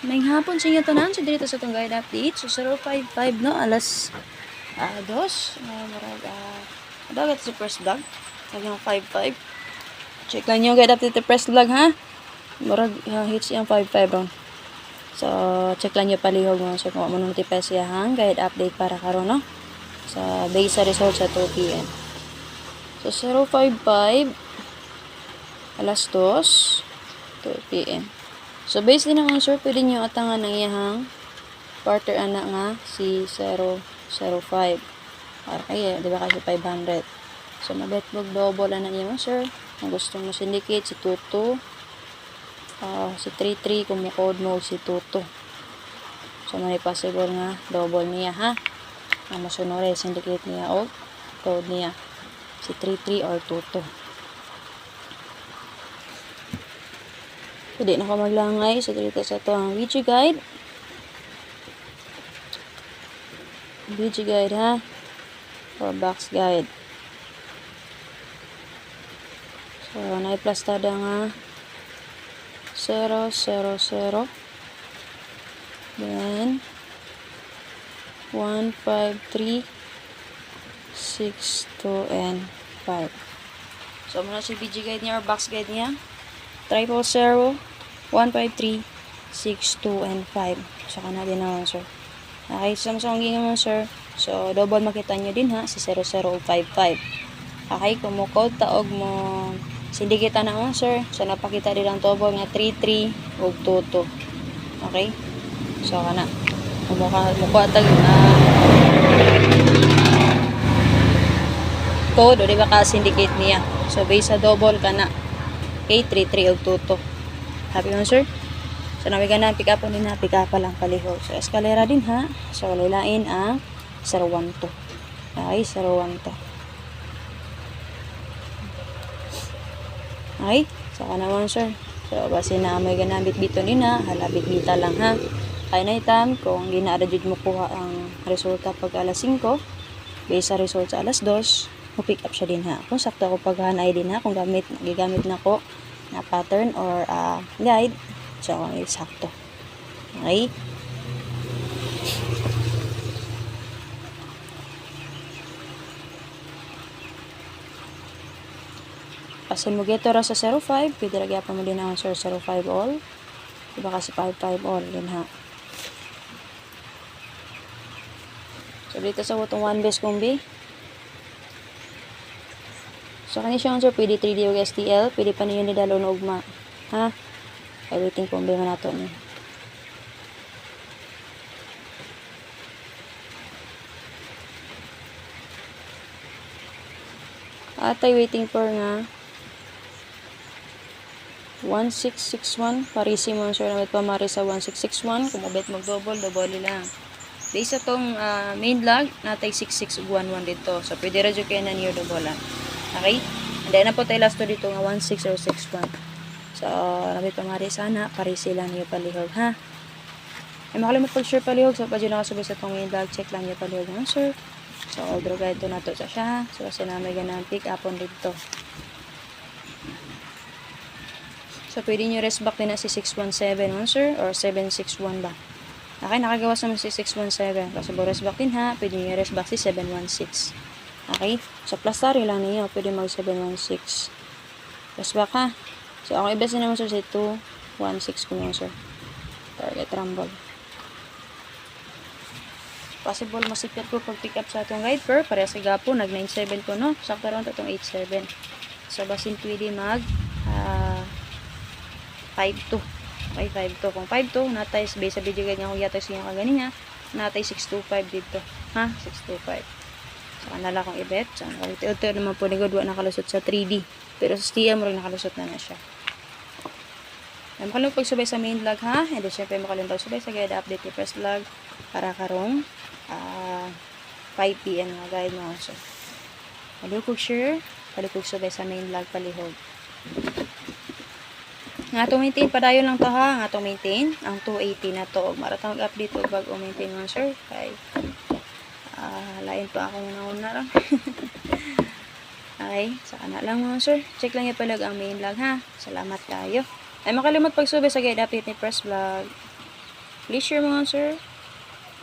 May hapon sa inyo tanan. So, dito sa itong guide update. So, 055, no? Alas 2. Dagat sa first vlog. Hanggang 55. Check lang yung guide update sa first vlog, ha? Murag hits yung 55 ron. So, check lang yung palihog mo. So, kung manunotipay siya hang guide update para karon, no? Sa base sa result sa 2 p.m. So, 055 alas 2 p.m. So, based din naman, sir, pwede nyo atangan ng iyahang partner anak nga si 005. Okay, di ba kasi 500. So, mabetbog double na niya, sir. Kung gusto mo syndicate, si Tuto. Si 33, kung code mo, si Tuto. So, may possible nga double niya, ha? Ang masunore, syndicate niya o code niya. Si 33 or Tuto. Pwede na ko maglangay. So, dito sa ito ang video guide. Video guide, ha? Or box guide. So, naiplastada nga 0, 0, 0. Then, 1, 5, 3, 6, 2, and 5. So, muna si video guide niya or box guide niya. 000, 1, 5, 3, 6, 2, and 5. So, kana din naman, sir. Okay, so ang gingamon, sir. So, double makita nyo din, ha? Si 0055. Okay, kung mo code taog mo sindikita na mo, sir. So, napakita din ang double nga 33 o 22. Okay? So, kana. Kung mukha tag code, o diba ka syndicate niya. So, base sa double ka na. Okay, 33 o 22. Happy mo, sir? So, namin ganang pick up din na. Pick up lang palihog. So, eskalera din, ha? So, walain ang 012. Okay, 012. Okay? So, ka naman, sir. So, base na may ganang bitbito din, ha? Hala, bitbita lang, ha? Kaya na itam, kung gina-adjud mo kuha ang resulta pag alas 5, base sa result sa alas 2, mo pick up siya din, ha? Kung sakto ako paghanay din, ha? Kung gigamit na ko na pattern or guide, so sakto. Okay? Kasi mo geto ra sa 05, pwede lagi pa mo din ang sir 05 all. Diba kasi 55 all din, ha? So dito sa butong 1 base combi. So, kani siya sir, pwede 3D o STL, pwede pa niyo ni dalo na ugma. Ha? Ay, waiting kung ba nato niyo. Atay waiting for nga 1661. Parisi mo sir, namit pamari sa 1661. Kung mabit mag-double, double lang. Based sa tong main log, natay 6611 dito. So, pwede radyo kayo na niyo double lang. Okay? And then, na po tayo last to dito nga 16061. So, nabit pamari sana, parisi lang niyo palihog, ha? Ay, makalimot pag-share palihog. So, pag yun nakasubay sa tong main log, check lang niyo palihog ng sir. So, order guide to na to sa siya, ha? So, kasi na may ganang pick up on dito. So, pwede nyo rest back din na si 617, sir, or 761 ba? Okay, nakagawas naman si 617. Kasi rest back din, ha? Pwede nyo rest back si 716. Okay? So, plus tari lang ninyo. Pwede mag 716. Rest back, ha? So, ang ibas naman, sir, si 216 ko yun, sir. Target rumble. Possible masipyat ko pag pick up sa itong guide per. Pareha sa gapo, nag 97 ko, no? Sakto rin itong 87. So, basin pwede mag 5-2. Okay, 5-2. Kung 5-2, natay base sa video guide nga kung yatay sa inyo kagani nga, natay 625 dito. Ha? 625. So, anala kong i-bet. So, ito naman po, nagawad nakalusot sa 3D. Pero sa STM, rin nakalusot na siya. Ay, makalong pagsubay sa main vlog, ha? And then, syempre, makalong pagsubay sa guide update ni first vlog para karong 5 p.m. nga guide mo. So, palukog share, palukog subay sa main vlog palihog. Nga itong maintain, padayon lang to, ha? Nga itong maintain, ang 280 na to. Maratang update o bago maintain mga sir. Kay, lain pa ako una lang. Okay, saka na lang mga sir. Check lang yung palag ang main vlog, ha? Salamat kayo. Ay, makalimot pagsubay sa guide update ni first vlog. Please share mga sir.